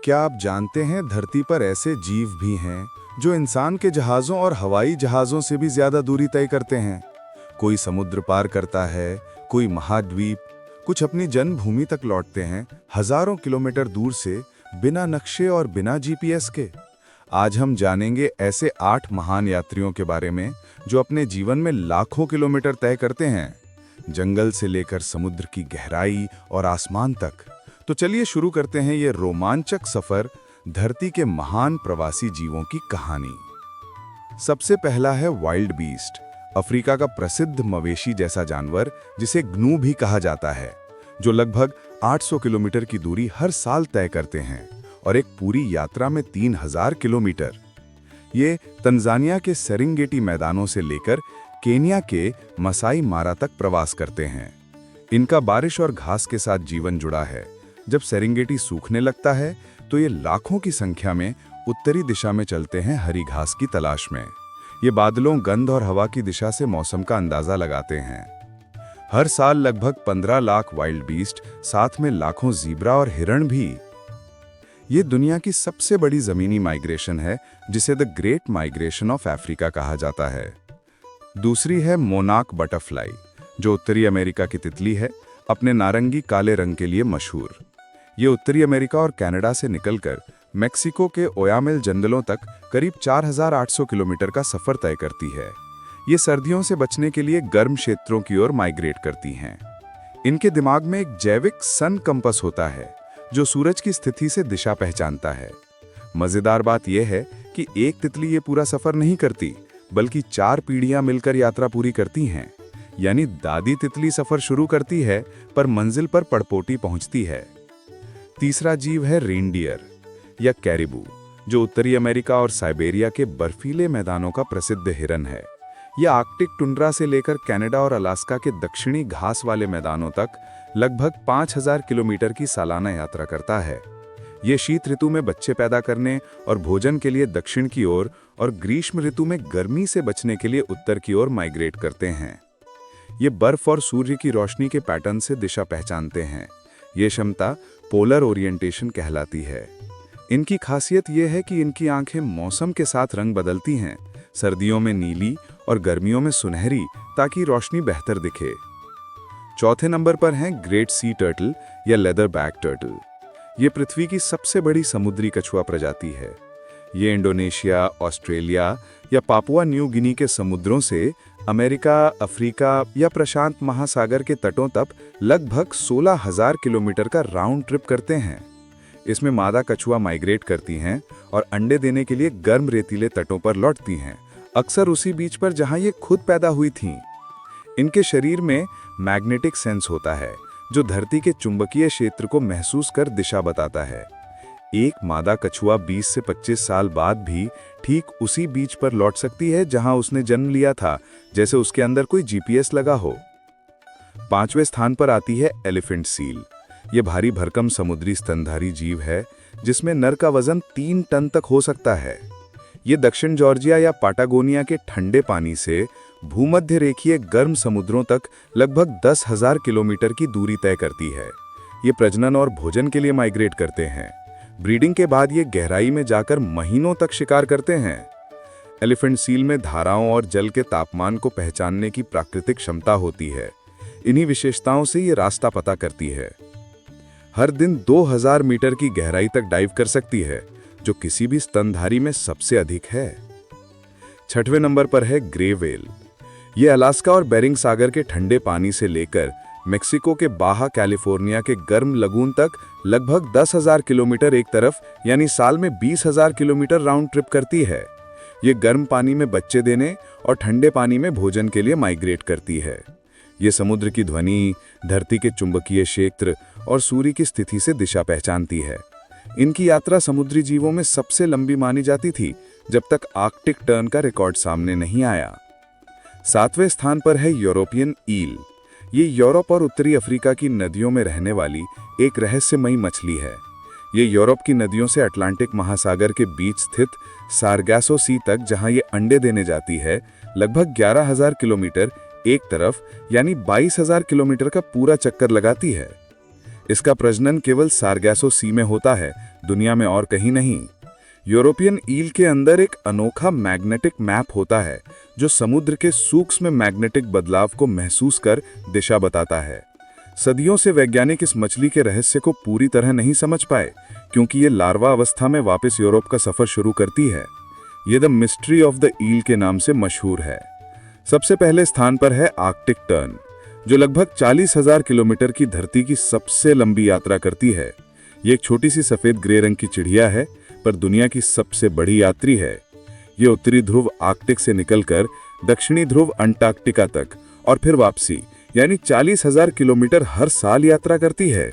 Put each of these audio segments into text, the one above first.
क्या आप जानते हैं धरती पर ऐसे जीव भी हैं जो इंसान के जहाज़ों और हवाई जहाज़ों से भी ज़्यादा दूरी तय करते हैं। कोई समुद्र पार करता है, कोई महाद्वीप, कुछ अपनी जन्मभूमि तक लौटते हैं हजारों किलोमीटर दूर से, बिना नक्शे और बिना जीपीएस के। आज हम जानेंगे ऐसे 8 महान यात्रियों के बारे में जो अपने जीवन में लाखों किलोमीटर तय करते हैं, जंगल से लेकर समुद्र की गहराई और आसमान तक। तो चलिए शुरू करते हैं ये रोमांचक सफर, धरती के महान प्रवासी जीवों की कहानी। सबसे पहला है वाइल्ड बीस्ट, अफ्रीका का प्रसिद्ध मवेशी जैसा जानवर जिसे ग्नू भी कहा जाता है, जो लगभग 800 किलोमीटर की दूरी हर साल तय करते हैं और एक पूरी यात्रा में 3000 किलोमीटर। ये तंजानिया के सेरेंगेटी मैदानों से लेकर केन्या के मसाई मारा तक प्रवास करते हैं। इनका बारिश और घास के साथ जीवन जुड़ा है। जब सेरेंगेटी सूखने लगता है तो ये लाखों की संख्या में उत्तरी दिशा में चलते हैं हरी घास की तलाश में। ये बादलों, गंध और हवा की दिशा से मौसम का अंदाजा लगाते हैं। हर साल लगभग 15 लाख वाइल्ड बीस्ट, साथ में लाखों ज़ीब्रा और हिरण भी। ये दुनिया की सबसे बड़ी ज़मीनी माइग्रेशन है, जिसे the great migration of Africa कहा जाता है। दूसरी है मोनाक बटरफ्लाई, जो उत्तरी अमेरिका की तितली है, अपने नारंगी काले रंग के लिए मशहूर। ये उत्तरी अमेरिका और कनाडा से निकलकर मेक्सिको के ओयामेल जंगलों तक करीब 4800 किलोमीटर का सफर तय करती है। ये सर्दियों से बचने के लिए गर्म क्षेत्रों की ओर माइग्रेट करती हैं। इनके दिमाग में एक जैविक सन कंपस होता है, जो सूरज की स्थिति से दिशा पहचानता है। मजेदार बात यह है कि एक तितली ये पूरा सफर नहीं करती, बल्कि 4 पीढ़ियां मिलकर यात्रा पूरी करती हैं। यानी दादी तितली सफर शुरू करती है, पर मंजिल पर पड़पोटी पहुंचती है। तीसरा जीव है रेनडियर या कैरिबू, जो उत्तरी अमेरिका और साइबेरिया के बर्फीले मैदानों का प्रसिद्ध हिरन है। यह आर्कटिक टुंड्रा से लेकर कनाडा और अलास्का के दक्षिणी घास वाले मैदानों तक लगभग 5000 किलोमीटर की सालाना यात्रा करता है। ये शीत ऋतु में बच्चे पैदा करने और भोजन के लिए दक्षिण की ओर और ग्रीष्म ऋतु में गर्मी से बचने के लिए उत्तर की ओर माइग्रेट करते हैं। ये बर्फ और सूर्य की रोशनी के पैटर्न से दिशा पहचानते हैं। ये क्षमता पोलर ओरिएंटेशन कहलाती है। इनकी खासियत यह है कि इनकी आंखें मौसम के साथ रंग बदलती हैं, सर्दियों में नीली और गर्मियों में सुनहरी, ताकि रोशनी बेहतर दिखे। चौथे नंबर पर हैं ग्रेट सी टर्टल या लेदर बैक टर्टल। ये पृथ्वी की सबसे बड़ी समुद्री कछुआ प्रजाति है। ये इंडोनेशिया, ऑस्ट्रेलिया या पापुआ न्यू गिनी के समुद्रों से अमेरिका, अफ्रीका या प्रशांत महासागर के तटों तक लगभग 16,000 किलोमीटर का राउंड ट्रिप करते हैं। इसमें मादा कछुआ माइग्रेट करती हैं और अंडे देने के लिए गर्म रेतीले तटों पर लौटती हैं, अक्सर उसी बीच पर जहां ये खुद पैदा हुई थीं। इनके शरीर में मैग्नेटिक सेंस होता है, जो धरती के चुंबकीय क्षेत्र को महसूस कर दिशा बताता है। एक मादा कछुआ 20 से 25 साल बाद भी ठीक उसी बीच पर लौट सकती है जहां उसने जन्म लिया था, जैसे उसके अंदर कोई जीपीएस लगा हो। 5वें स्थान पर आती है एलिफेंट सील। यह भारी भरकम समुद्री स्तनधारी जीव है, जिसमें नर का वजन 3 टन तक हो सकता है। ये दक्षिण जॉर्जिया या पाटागोनिया के ठंडे पानी से भूमध्य रेखीय गर्म समुद्रों तक लगभग 10,000 किलोमीटर की दूरी तय करती है। ये प्रजनन और भोजन के लिए माइग्रेट करते हैं। ब्रीडिंग के बाद ये गहराई में जाकर महीनों तक शिकार करते हैं। एलिफेंट सील में धाराओं और जल के तापमान को पहचानने की प्राकृतिक क्षमता होती है। इन्हीं विशेषताओं से ये रास्ता पता करती है। हर दिन 2000 मीटर की गहराई तक डाइव कर सकती है, जो किसी भी स्तनधारी में सबसे अधिक है। 6वें नंबर पर है ग्रे व्हेल। ये अलास्का और बेरिंग सागर के ठंडे पानी से लेकर मेक्सिको के बाहा कैलिफोर्निया के गर्म लगून तक लगभग 10,000 किलोमीटर एक तरफ, यानी साल में 20,000 किलोमीटर राउंड ट्रिप करती है। ये गर्म पानी में बच्चे देने और ठंडे पानी में भोजन के लिए माइग्रेट करती है। ये समुद्र की ध्वनि, धरती के चुंबकीय क्षेत्र और सूर्य की स्थिति से दिशा पहचानती है। इनकी यात्रा समुद्री जीवों में सबसे लंबी मानी जाती थी, जब तक आर्कटिक टर्न का रिकॉर्ड सामने नहीं आया। 7वें स्थान पर है यूरोपियन ईल। ये यूरोप और उत्तरी अफ्रीका की नदियों में रहने वाली एक रहस्यमयी मछली है। ये यूरोप की नदियों से अटलांटिक महासागर के बीच स्थित सारगैसो सी तक, जहां ये अंडे देने जाती है, लगभग 11,000 किलोमीटर एक तरफ, यानी 22,000 किलोमीटर का पूरा चक्कर लगाती है। इसका प्रजनन केवल सारगैसो सी में होता है, दुनिया में और कहीं नहीं। यूरोपियन ईल के अंदर एक अनोखा मैग्नेटिक मैप होता है जो समुद्र के सूक्ष्म मैग्नेटिक बदलाव को महसूस कर दिशा बताता है। सदियों से वैज्ञानिक इस मछली के रहस्य को पूरी तरह नहीं समझ पाए, क्योंकि ये लार्वा अवस्था में वापस यूरोप का सफर शुरू करती है। ये द मिस्ट्री ऑफ द ईल के नाम से मशहूर है। सबसे पहले स्थान पर है आर्कटिक टर्न, जो लगभग 40,000 किलोमीटर की धरती की सबसे लंबी यात्रा करती है। ये एक छोटी सी सफेद ग्रे रंग की चिड़िया है, पर दुनिया की सबसे बड़ी यात्री है। ये उत्तरी ध्रुव आर्कटिक से निकलकर दक्षिणी ध्रुव अंटार्कटिका तक और फिर वापसी, यानी 40,000 किलोमीटर हर साल यात्रा करती है।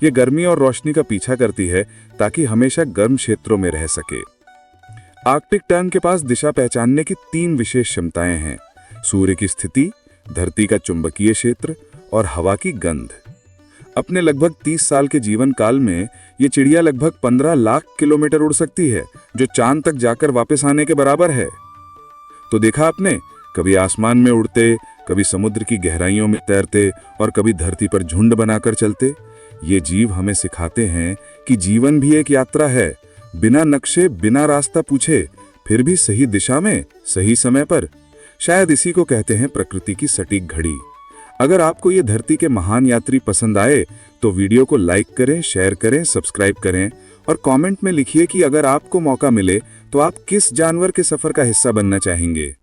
ये गर्मी और रोशनी का पीछा करती है ताकि हमेशा गर्म क्षेत्रों में रह सके। आर्कटिक टर्न के पास दिशा पहचानने की 3 विशेष क्षमताएं हैं: सूर्य की स्थिति, धरती का चुंबकीय क्षेत्र और हवा की गंध। अपने लगभग 30 साल के जीवन काल में ये चिड़िया लगभग 15 लाख किलोमीटर उड़ सकती है, जो चांद तक जाकर वापस आने के बराबर है। तो देखा आपने, कभी आसमान में उड़ते, कभी समुद्र की गहराइयों में तैरते और कभी धरती पर झुंड बनाकर चलते। ये जीव हमें सिखाते हैं कि जीवन भी एक यात्रा है, बिना नक्शे, बिना रास्ता पूछे, फिर भी सही दिशा में, सही समय पर। शायद इसी को कहते हैं प्रकृति की सटीक घड़ी। अगर आपको ये धरती के महान यात्री पसंद आए तो वीडियो को लाइक करें, शेयर करें, सब्सक्राइब करें और कमेंट में लिखिए कि अगर आपको मौका मिले तो आप किस जानवर के सफर का हिस्सा बनना चाहेंगे।